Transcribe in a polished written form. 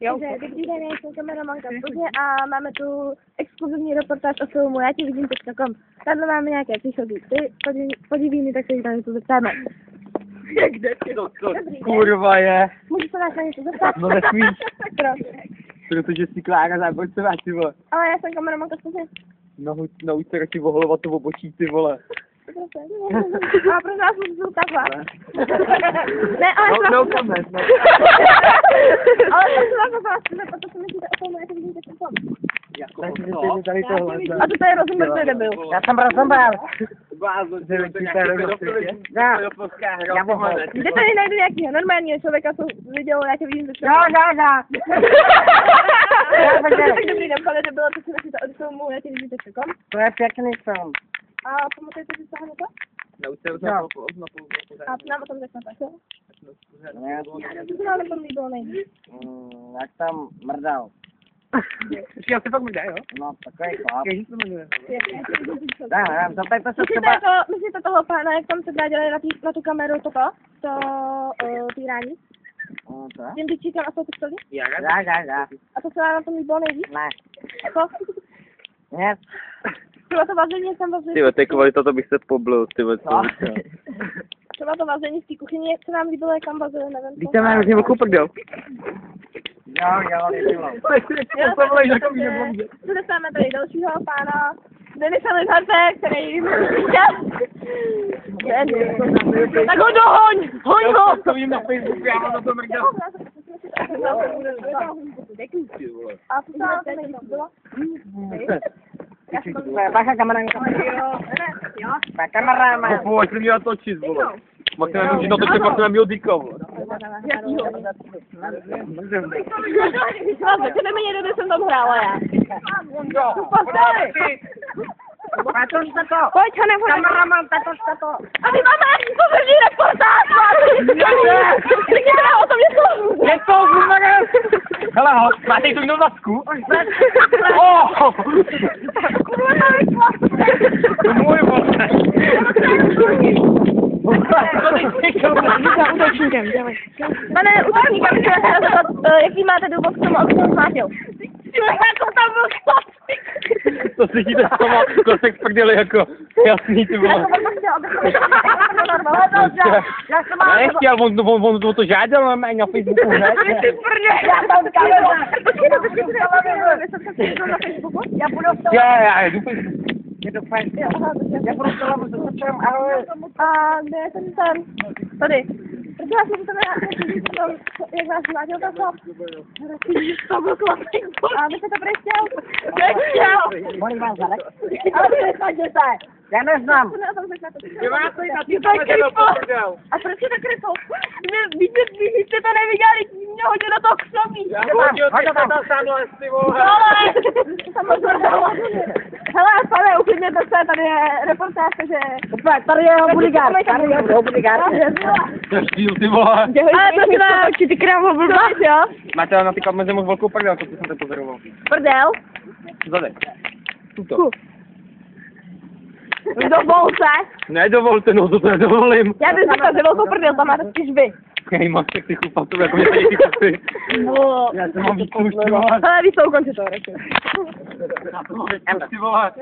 Takže dobrý den, já jsem kameramanka v Plzně a máme tu exkluzivní reportáž o filmu Já tě vidím.com. Tady máme nějaké příšoky. Ty podívej mi, tak se jich na něco zeptáme. Kde ty to kurva je? Můžu se vás na něco zeptat? No nesmíš. Proč? Protože si Klára záboj se ty vole. Ale já jsem kameramanka v Plzně. Nauč se radši oholovat to obočí, ty vole. A pro nás můžu takhle. Ne, ale No comment, no. ale to se vás chci zeptat, co si myslíte o filmu Já tě vidím.com. Tady tohle. A to je rozumrtý debil. Já jsem rozuměl. Kde tady najdu nějakého normálního člověka, co viděl Já tě vidím.com. Já. Tak dobrý den, pane debil, co si myslíte o filmu Já tě vidím.com. To je pěkný film. A pamatujete si z toho něco? Nauč se No. A nám o tom řeknete, co? Ne, Co se vám na tom líbilo nejvíc? jak tam mrdal. Já si fakt mi jo? No, takový chlap. Jak se jmenuje? Ne, zeptejte se třeba... Myslíte toho pána, jak tam se dělali na tu kameru to týrání? Co? Tím tyčíkem a tou pistolí? Já. A to se vám na tom líbilo nejvíc? Ne. Jako? Ne. Třeba to vazení tam vazení. Tyhle, ty kvalita, to bych se poblil, tyhle. Třeba to vazení v té kuchyni, jak se nám líbilo, jak tam vazili, nevím. Víte, mám už velkou prdel. Jo, nebylo. Tu dostáváme tady dalšího pána Denisa Lidharte, který... Tak ho dohoň! Hoň ho! To vím na Facebooku, já mám na to mrdel. A co se vám to nejvíc bylo? Bacha kameranka. Kameraman. Pojď se měla točit, vole. Maximálně můžu natočit, pak jsem měl dýka, vole. Tebe mě někdo, jsem tam hrála já. Patoč na to. Pojď, Hane, pojď. Kameraman, patoč na to. A vy máme pozorní reportáž, Ty dělá o tom něco. Je to vůbec! Hele, máte tu jinou zasku? To můj vole! Útočníkem, dělej. Pane útočníkem, chci vás zeptat, jaký máte důvod k tomu, abych to zmátil? Jako tam byl chlapík. To slyšíte sama, to se prdeli jako jasný, ty vole. Já jsem mal... Nechtěl, on to žádal normálně na Facebooku, ne? Já tam kameru. Já budu v tom. Já jdu Je to fajn. Já budu v tom, ahoj. A kde je ten? Tady. Protože já jsem tam jak vás zmlátil ta chlap. To byl chlapík. A vy jste to prechtěl? Nechtěl. Volím vás, Zarek. Ale vy nesadněte. Já neznám. A proč je to krypou? Vy jste to neviděli, mě hodil do toho křoví. Hele, pane, uklidněte se, tady je reportáž, takže... Tady je huligán, Ty vole. Ale prosím vás, ty krávo blbá, jo? Máte na ty kameře moc velkou prdel, to jsem to pozoroval. Prdel? Zadek. Tuto. Dovol se. Nedovolte, no to nedovolím. Já bych řekla, že velkou prdel, tam máte spíš vy. Hej, máš tak ty chlupatů, jako mě tady ty chlupy. Já jsem mám víc už, ty vole. Ale vy jsou konci to, radši. Ty vole.